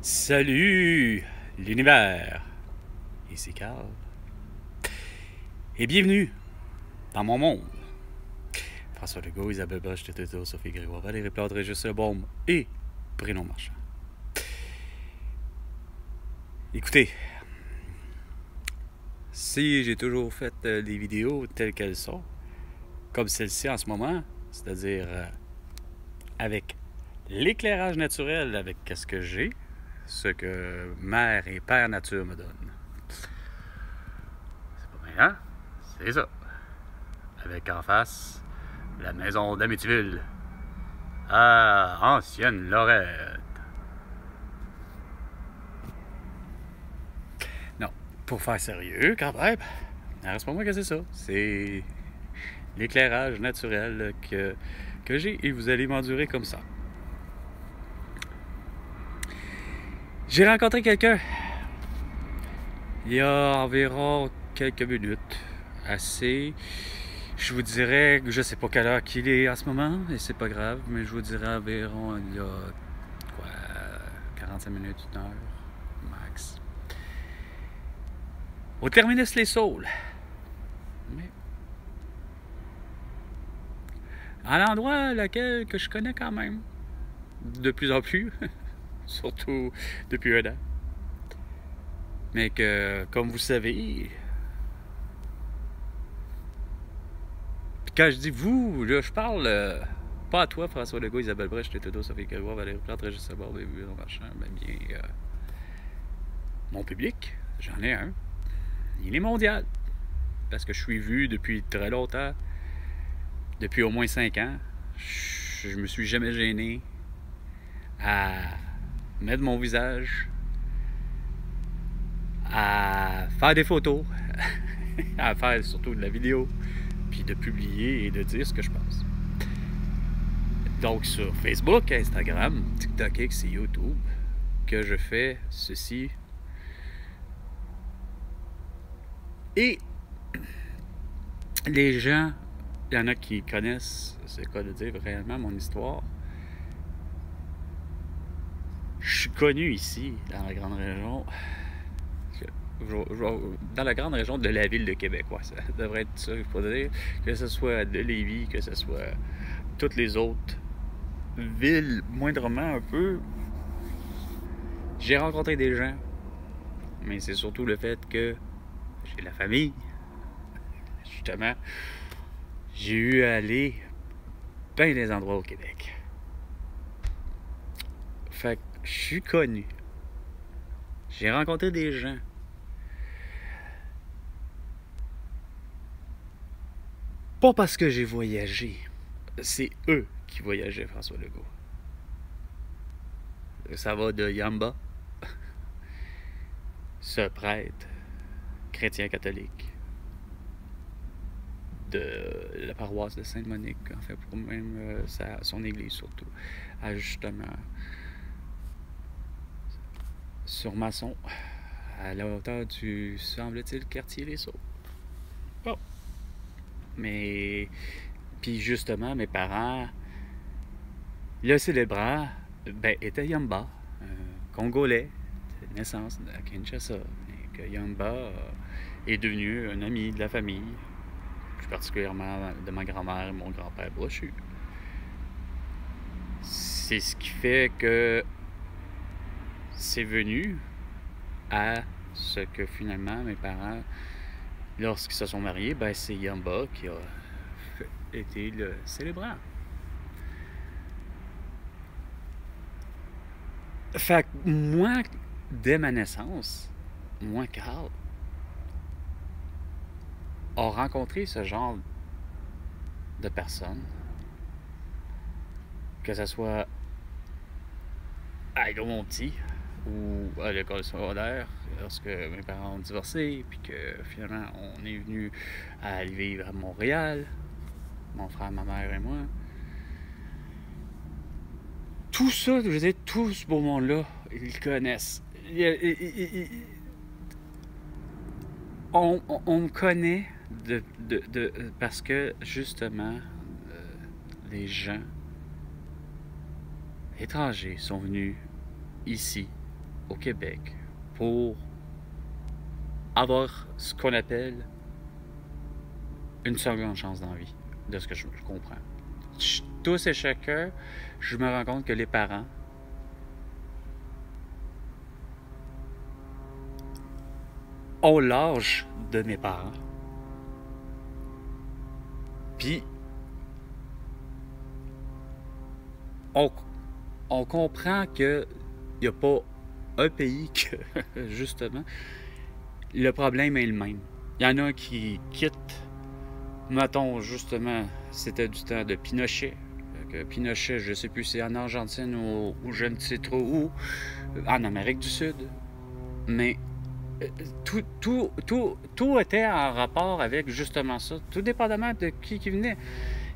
Salut l'univers, ici Carl, et bienvenue dans mon monde. François Legault, Isabelle Bosch, Tététo, Sophie Grégoire, Valérie Plante, Régis Lebaume et Bruno Marchand. Écoutez, si j'ai toujours fait des vidéos telles qu'elles sont, comme celle-ci en ce moment, c'est-à-dire avec l'éclairage naturel, avec ce que j'ai, ce que mère et père nature me donnent. C'est pas bien, hein? C'est ça. Avec en face la maison d'Amityville. Ah, ancienne Lorette. Non, pour faire sérieux, quand même, reste pas moi que c'est ça. C'est l'éclairage naturel que j'ai et vous allez m'endurer comme ça. J'ai rencontré quelqu'un il y a environ quelques minutes. Assez. Je vous dirais que je sais pas quelle heure qu'il est en ce moment, et c'est pas grave, mais je vous dirais environ il y a quoi, 45 minutes, une heure, max. Au terminus Les Saules. Mais à l'endroit lequel que je connais quand même. De plus en plus. Surtout depuis un an. Mais que, comme vous savez, quand je dis vous, là, je parle pas à toi, François Legault, Isabelle Brèche, Tététo, Sophie Grégoire, Valérie Plante, Régis Lebaume, Bruno Marchand, mais bien mon public, j'en ai un. Il est mondial. Parce que je suis vu depuis très longtemps, depuis au moins 5 ans. Je me suis jamais gêné à mettre mon visage, à faire des photos, à faire surtout de la vidéo, puis de publier et de dire ce que je pense. Donc sur Facebook, Instagram, TikTok X et YouTube, que je fais ceci. Et les gens, il y en a qui connaissent, c'est quoi de dire réellement mon histoire. Je suis connu ici, dans la grande région. Dans la grande région de la ville de Québec, ouais, ça devrait être ça, il faut dire. Que ce soit de Lévis, que ce soit toutes les autres villes, moindrement un peu. J'ai rencontré des gens, mais c'est surtout le fait que j'ai la famille. Justement, j'ai eu à aller plein des endroits au Québec. Fait que je suis connu. J'ai rencontré des gens. Pas parce que j'ai voyagé. C'est eux qui voyageaient, François Legault. Ça va de Yamba, ce prêtre chrétien catholique, de la paroisse de Sainte-Monique, en fait, pour même son église surtout, à justement sur Masson, à la hauteur du, semble-t-il, quartier Les Saules. Bon. Mais, puis justement, mes parents, le célébrant, ben, était Yamba, congolais, de naissance à Kinshasa. Et que Yamba est devenu un ami de la famille, plus particulièrement de ma grand-mère et mon grand-père Brochu. C'est ce qui fait que c'est venu à ce que finalement mes parents, lorsqu'ils se sont mariés, ben c'est Yamba qui a été le célébrant. Fait que moi, dès ma naissance, moi, Carl, a rencontré ce genre de personnes, que ce soit à Gros-Monti ou à l'école secondaire, lorsque mes parents ont divorcé, puis que finalement on est venu à aller vivre à Montréal, mon frère, ma mère et moi. Tout ça, je veux dire, tout ce beau monde-là, ils le connaissent. On me connaît parce que, justement, les gens étrangers sont venus ici au Québec pour avoir ce qu'on appelle une seconde chance dans la vie, de ce que je comprends. Tous et chacun, je me rends compte que les parents ont l'âge de mes parents. Puis, on comprend qu'il n'y a pas un pays que, justement, le problème est le même. Il y en a qui quittent, mettons, justement, c'était du temps de Pinochet. Pinochet, je ne sais plus si c'est en Argentine ou je ne sais trop où, en Amérique du Sud. Mais tout était en rapport avec justement ça, tout dépendamment de qui venait.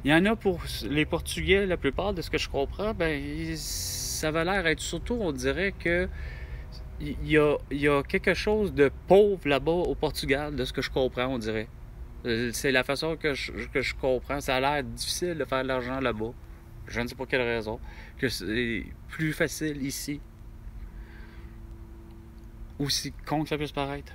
Il y en a pour les Portugais, la plupart de ce que je comprends, ben ça va l'air être surtout, on dirait que il y a quelque chose de pauvre là-bas au Portugal, de ce que je comprends, on dirait. C'est la façon que je comprends. Ça a l'air difficile de faire de l'argent là-bas. Je ne sais pas quelle raison. Que c'est plus facile ici. Aussi con que ça puisse paraître.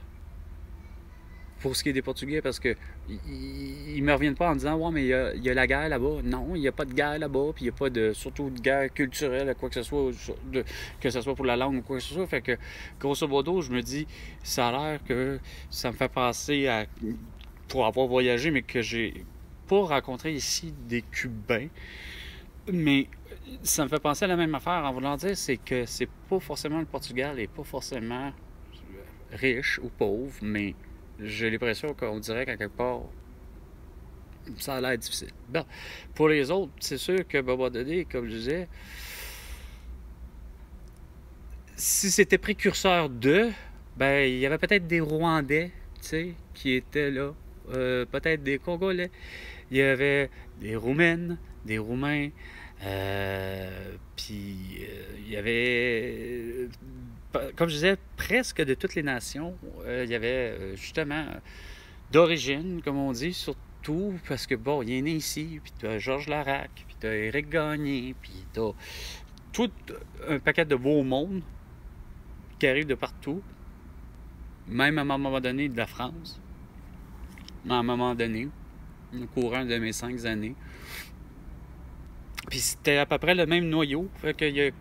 Pour ce qui est des Portugais, parce que ils me reviennent pas en disant ouais, mais il y a la guerre là-bas. Non, il n'y a pas de guerre là-bas, puis il n'y a pas de surtout de guerre culturelle, quoi que ce soit, que ce soit pour la langue ou quoi que ce soit. Fait que grosso modo, je me dis, ça a l'air que ça me fait penser à pour avoir voyagé, mais que j'ai pas rencontré ici des Cubains. Mais ça me fait penser à la même affaire en voulant dire, c'est que c'est pas forcément le Portugal et pas forcément riche ou pauvre, mais j'ai l'impression qu'on dirait qu'à quelque part, ça a l'air difficile. Bon, pour les autres, c'est sûr que Boba Dodé, comme je disais, si c'était précurseur de, ben, il y avait peut-être des Rwandais, tu sais, qui étaient là, peut-être des Congolais, il y avait des Roumaines, des Roumains, puis il y avait, comme je disais, presque de toutes les nations. Il y avait justement d'origine, comme on dit, surtout parce que bon, il est né ici, puis tu as Georges Larac, puis tu as Éric Gagné, puis tu as tout un paquet de beaux mondes qui arrivent de partout, même à un moment donné de la France, à un moment donné, au courant de mes 5 années. Puis c'était à peu près le même noyau. Fait que il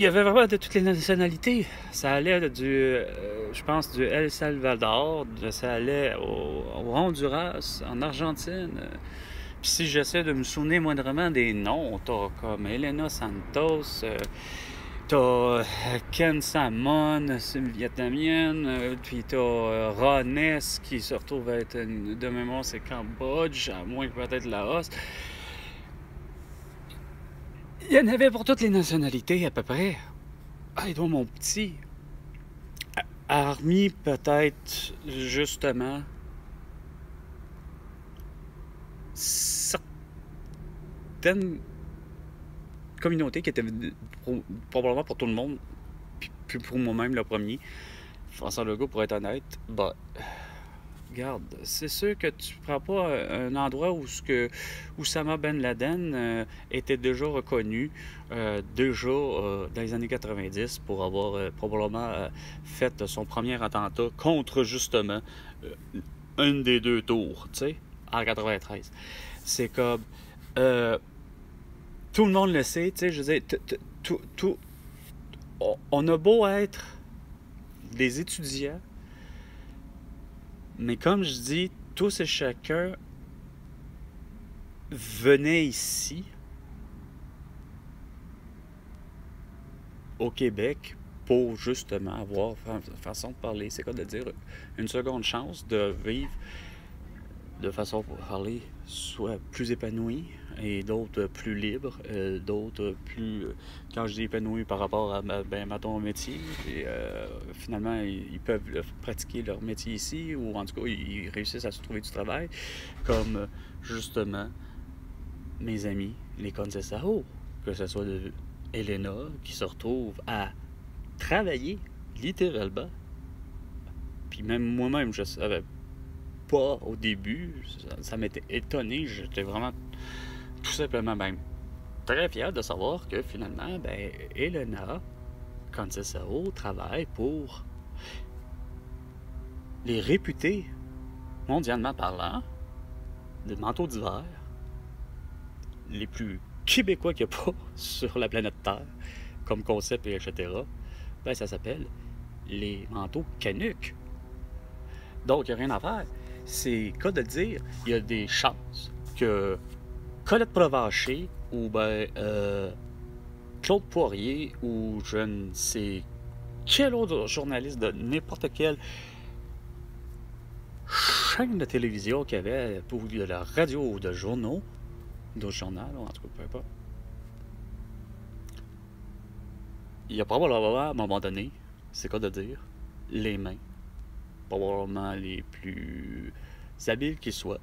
y avait vraiment de toutes les nationalités. Ça allait je pense, du El Salvador, ça allait au Honduras, en Argentine. Puis si j'essaie de me souvenir moindrement des noms, t'as comme Elena Santos, t'as Ken Samon, c'est une vietnamienne, puis t'as Roness qui se retrouve à être, de mémoire, c'est Cambodge, à moins que peut-être Laos. Il y en avait pour toutes les nationalités à peu près. Ah, et toi, mon petit, hormis peut-être justement certaines communautés qui étaient probablement pour tout le monde, puis pour moi-même le premier, François Legault, pour être honnête, bah, regarde, c'est sûr que tu prends pas un endroit où Oussama Ben Laden était déjà reconnu, dans les années 90, pour avoir probablement fait son premier attentat contre justement une des deux tours, tu sais, en 93. C'est comme tout le monde le sait, tu sais, je veux dire, on a beau être des étudiants, mais comme je dis, tous et chacun venaient ici, au Québec, pour justement avoir façon de parler, c'est quoi de dire, une seconde chance de vivre de façon pour parler soit plus épanouie et d'autres plus libres, d'autres plus, quand je dis épanouis par rapport à mettons, métier, et finalement ils peuvent pratiquer leur métier ici, ou en tout cas ils réussissent à se trouver du travail, comme justement mes amis, les Conceição, que ce soit de Elena qui se retrouve à travailler littéralement, puis même moi-même je savais pas au début, ça m'était étonné, j'étais vraiment tout simplement même très fier de savoir que finalement, ben, Elena Cancelo travaille pour les réputés, mondialement parlant, des manteaux d'hiver les plus québécois qu'il n'y a pas sur la planète Terre, comme concept et etc. Ben, ça s'appelle les manteaux Canucks. Donc, il n'y a rien à faire. C'est cas de dire, il y a des chances que Colette Provencher ou ben Claude Poirier ou je ne sais quel autre journaliste de n'importe quelle chaîne de télévision qu'il y avait pour de la radio ou de journaux, d'autres journaux, en tout cas, peu importe. Il y a probablement, à un moment donné, c'est quoi de dire, les mains, probablement les plus habiles qui soient,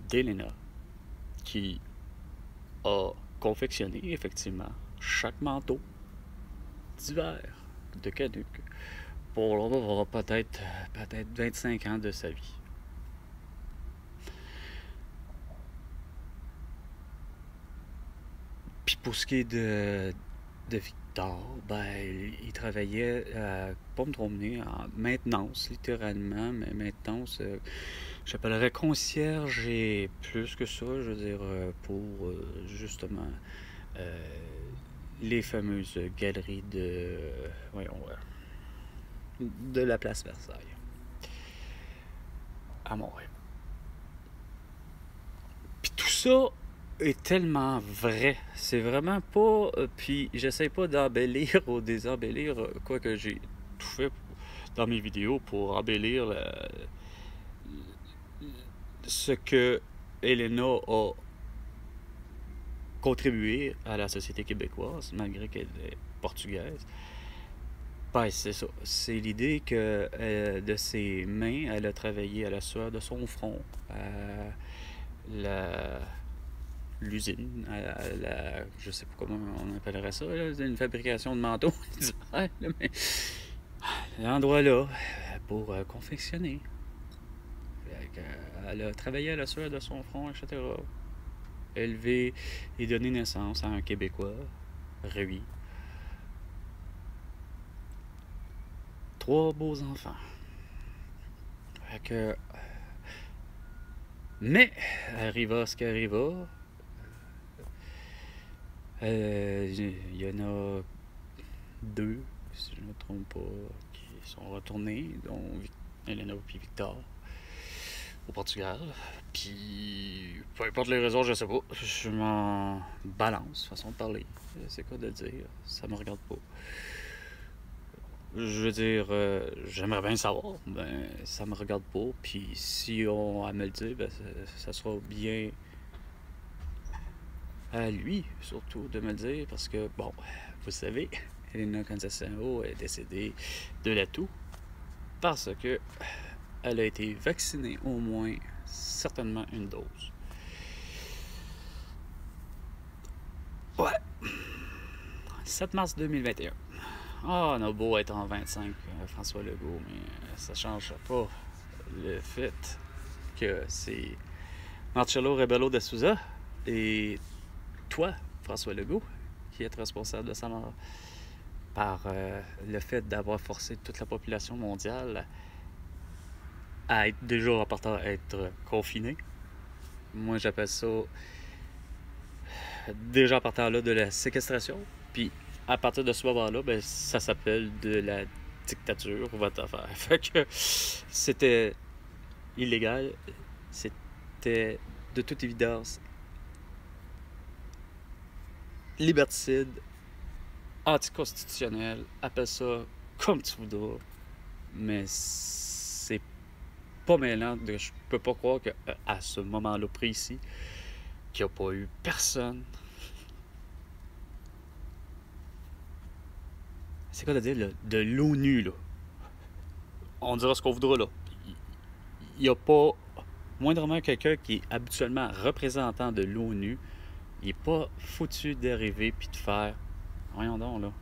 d'Elena, qui a confectionné, effectivement, chaque manteau d'hiver de Canuck pour peut-être 25 ans de sa vie. Puis pour ce qui est de Victor, ben, il travaillait, pas me tromper, en maintenance, littéralement, mais maintenance, j'appellerais concierge et plus que ça, je veux dire, pour justement les fameuses galeries de la place Versailles, à Montréal. Puis tout ça est tellement vrai. C'est vraiment pas. Puis j'essaie pas d'embellir ou désembellir, quoique j'ai tout fait dans mes vidéos pour embellir ce que Elena a contribué à la société québécoise, malgré qu'elle est portugaise. Ben, c'est ça. C'est l'idée que de ses mains, elle a travaillé à la sueur de son front, à l'usine, je sais pas comment on appellerait ça, là, une fabrication de manteaux, mais l'endroit là, pour confectionner. Elle a travaillé à la sueur de son front, etc. Élevé et donné naissance à un Québécois, Rui. 3 beaux enfants. Fait que... Mais, arriva ce qui arriva. Il y en a 2, si je ne me trompe pas, qui sont retournés, dont Elena et Victor, au Portugal. Puis, peu importe les raisons, je sais pas. Je m'en balance, façon de parler. C'est quoi de le dire? Ça me regarde pas. Je veux dire, j'aimerais bien savoir, ben ça me regarde pas. Puis si on à me le dire, ben ça sera bien à lui, surtout, de me le dire, parce que, bon, vous savez, Elena Cancelo est décédée de la toux parce que elle a été vaccinée au moins, certainement, une dose. Ouais. 7 mars 2021. Ah, on a beau être en 25, François Legault, mais ça change pas le fait que c'est Marcelo Rebelo de Souza et toi, François Legault, qui êtes responsable de ça par le fait d'avoir forcé toute la population mondiale à être déjà à être confinée. Moi, j'appelle ça déjà en partant là de la séquestration. Puis à partir de ce moment-là, ben, ça s'appelle de la dictature, votre affaire. Fait que c'était illégal, c'était de toute évidence liberticide, anticonstitutionnel, appelle ça comme tu voudras, mais c'est pas mêlant. Je peux pas croire qu'à ce moment-là précis, qu'il n'y a pas eu personne. C'est quoi de dire, là, de l'ONU, là? On dira ce qu'on voudra, là. Il n'y a pas moindrement quelqu'un qui est habituellement représentant de l'ONU. Il n'est pas foutu d'arriver puis de faire. Voyons donc, là.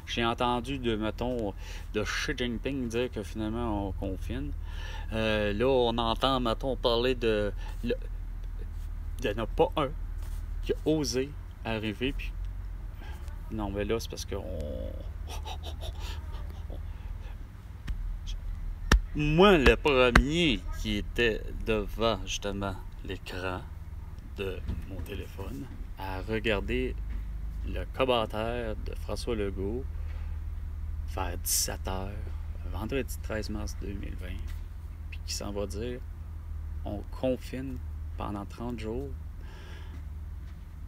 J'ai entendu de Xi Jinping dire que finalement on confine. Là, on entend, mettons, parler de. Il n'y en a pas un qui a osé arrivé, puis... Non, mais là, c'est parce que Moi, le premier qui était devant, justement, l'écran de mon téléphone, à regarder le commentaire de François Legault vers 17h, vendredi 13 mars 2020, puis qui s'en va dire on confine pendant 30 jours.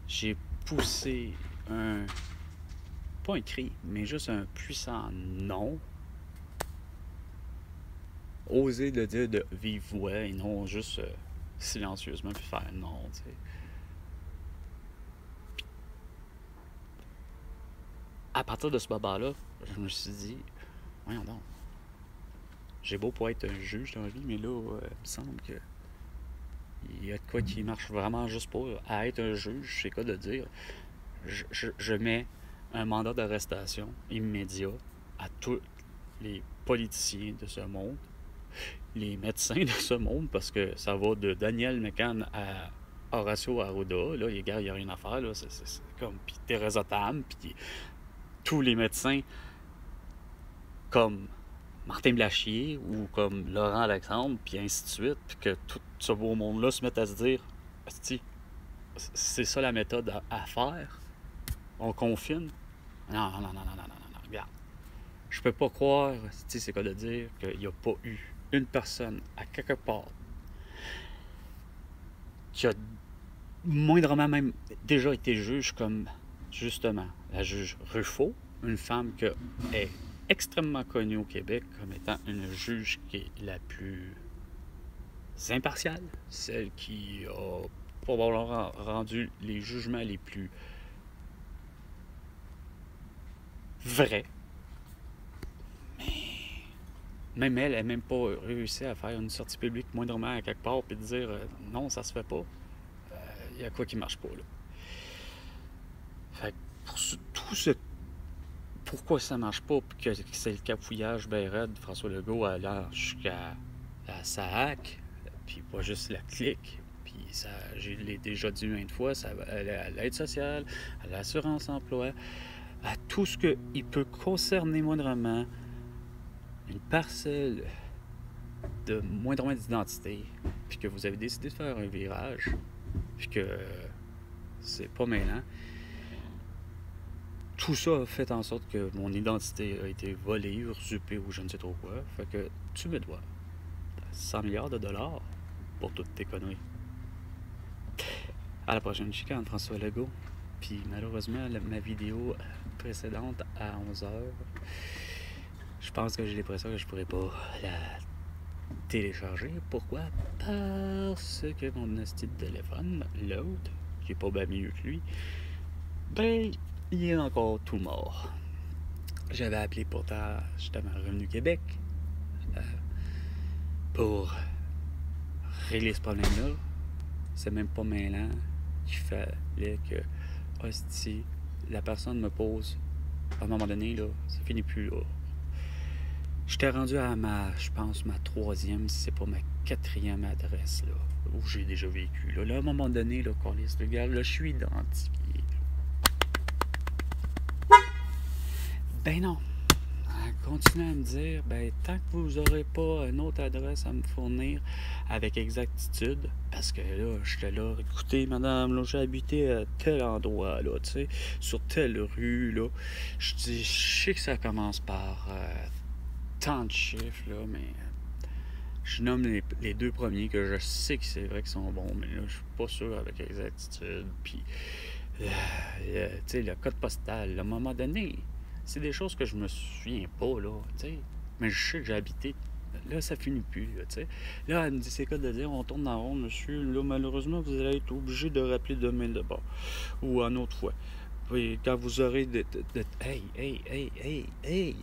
J'ai poussé pas un cri, mais juste un puissant non. Oser le dire de vive voix et non juste silencieusement puis faire non, tu sais. À partir de ce moment-là, je me suis dit, voyons donc, j'ai beau pas être un juge dans la vie, mais là, il me semble que il y a de quoi qui marche vraiment juste pour être un juge, je sais quoi de dire. Je mets un mandat d'arrestation immédiat à tous les politiciens de ce monde, les médecins de ce monde, parce que ça va de Daniel McCann à Horacio Arruda, là, il n'y a rien à faire, là, c'est comme, puis Teresa Tam, puis tous les médecins comme Martin Blachier ou comme Laurent Alexandre, puis ainsi de suite, puis que tout ce beau monde-là se mette à se dire, c'est ça la méthode à faire, on confine. Non, regarde. Je peux pas croire, c'est quoi de dire, qu'il n'y a pas eu une personne à quelque part qui a moindrement même déjà été juge comme, justement, la juge Ruffo, une femme qui est extrêmement connue au Québec comme étant une juge qui est la plus impartiale, celle qui a probablement rendu les jugements les plus vrais. Mais même elle n'a même pas réussi à faire une sortie publique moindrement à quelque part et de dire non, ça se fait pas. Il y a quoi qui marche pas là. Fait que pour tout ce pourquoi ça marche pas, puis que c'est le capouillage ben raide de François Legault allant jusqu'à la SAAC, puis pas juste la clique, puis ça, je l'ai déjà dit maintes fois, ça va à l'aide sociale, à l'assurance emploi, à tout ce qui peut concerner moindrement une parcelle de moindrement d'identité, puis que vous avez décidé de faire un virage, puis que c'est pas mêlant. Tout ça a fait en sorte que mon identité a été volée, usurpée ou je ne sais trop quoi. Fait que tu me dois 100 milliards de dollars pour toutes tes conneries. À la prochaine chicane, François Legault. Puis malheureusement, ma vidéo précédente à 11h, je pense que j'ai l'impression que je pourrais pas la télécharger. Pourquoi? Parce que mon hostie de téléphone, l'autre, qui est pas bien mieux que lui, ben, il est encore tout mort. J'avais appelé pourtant justement Revenu Québec pour régler ce problème-là. C'est même pas mêlant qu'il fallait que hostie, la personne me pose à un moment donné, là, ça finit plus là. J'étais rendu à je pense, ma 3e, si c'est pas ma 4e adresse, là, où j'ai déjà vécu. Là, à un moment donné, là, je suis identifié. Ben non. Continuez à me dire, ben tant que vous n'aurez pas une autre adresse à me fournir avec exactitude, parce que là, j'étais là, écoutez, madame, là, j'ai habité à tel endroit, là, tu sais, sur telle rue, là. Je sais que ça commence par tant de chiffres, là, mais je nomme les deux premiers que je sais que c'est vrai qu'ils sont bons, mais là, je suis pas sûr avec exactitude. Puis, tu sais, le code postal, à un moment donné, c'est des choses que je me souviens pas, là, tu sais. Mais je sais que j'ai habité. Là, ça finit plus, tu sais. Là, elle me dit, c'est quoi de dire, on tourne en rond, monsieur. Là, malheureusement, vous allez être obligé de rappeler demain de bord. Ou une autre fois. Puis, quand vous aurez hey,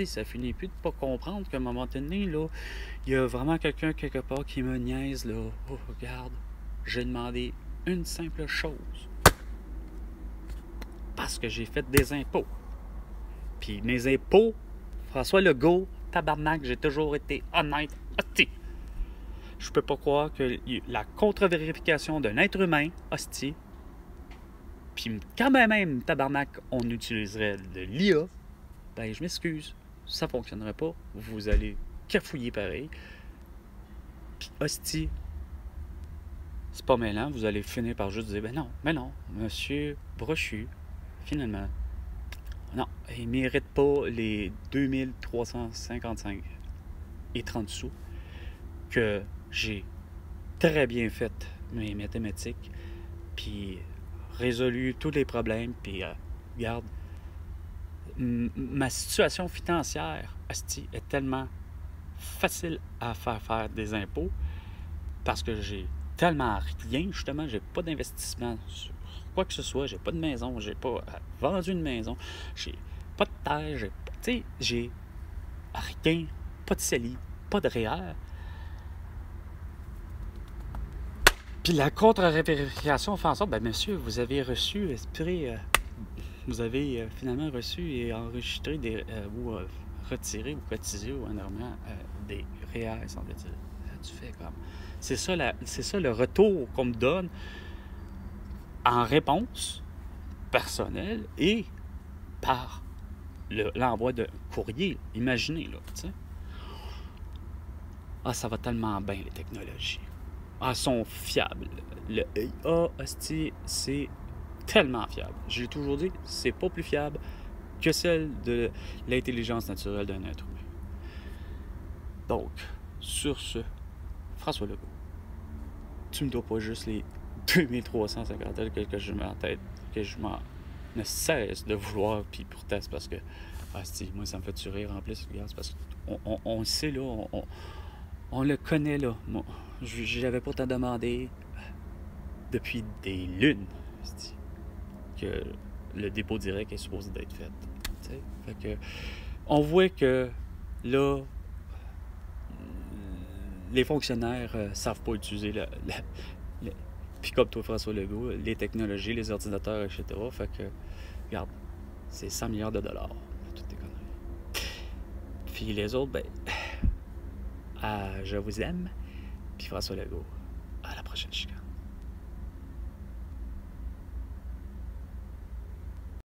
ça finit plus de pas comprendre qu'à un moment donné, là, il y a vraiment quelqu'un quelque part qui me niaise, là. Oh, regarde, j'ai demandé une simple chose. Parce que j'ai fait des impôts. Puis mes impôts, François Legault, tabarnak, j'ai toujours été honnête. Hostie. Je peux pas croire que la contre-vérification d'un être humain, hostie, puis quand même, tabarnak, on utiliserait de l'IA, ben je m'excuse, ça fonctionnerait pas. Vous allez cafouiller pareil. Puis hostie, c'est pas mêlant, vous allez finir par juste dire, ben non, monsieur Brochu, finalement, non, il mérite pas les 2355 et 30 sous que j'ai très bien fait mes mathématiques, puis résolu tous les problèmes, puis regarde, ma situation financière, asti, est tellement facile à faire des impôts parce que j'ai tellement rien, justement, j'ai pas d'investissement sur quoi que ce soit, j'ai pas de maison, j'ai pas vendu une maison, j'ai pas de terre, j'ai rien, pas de CELI, pas de REER. Puis la contre-vérification fait en sorte, ben monsieur, vous avez reçu, vous avez finalement reçu et enregistré ou retiré ou cotisé ou énormément des REER, semble-t-il. Tu fais comme... C'est ça le retour qu'on me donne en réponse personnelle et par l'envoi de courrier. Imaginez, là, tu sais. Ah, ça va tellement bien, les technologies. Ah, elles sont fiables. Le IA, hostie, c'est tellement fiable. J'ai toujours dit, c'est pas plus fiable que celle de l'intelligence naturelle d'un être humain. Donc, sur ce, François Legault, tu me dois pas juste les 2350 que je mets en tête, que je m'en ne cesse de vouloir, puis pourtant c'est parce que, moi ça me fait rire en plus, regarde, c'est parce qu'on le sait là, on le connaît là. Moi, j'avais pourtant demandé depuis des lunes que le dépôt direct est supposé d'être fait. T'sais? Fait que on voit que là, les fonctionnaires savent pas utiliser puis comme toi, François Legault, les technologies, les ordinateurs, etc. Fait que, regarde, c'est 100 milliards de dollars. Toutes tes conneries. Puis les autres, ben, je vous aime. Puis François Legault, à la prochaine chicane.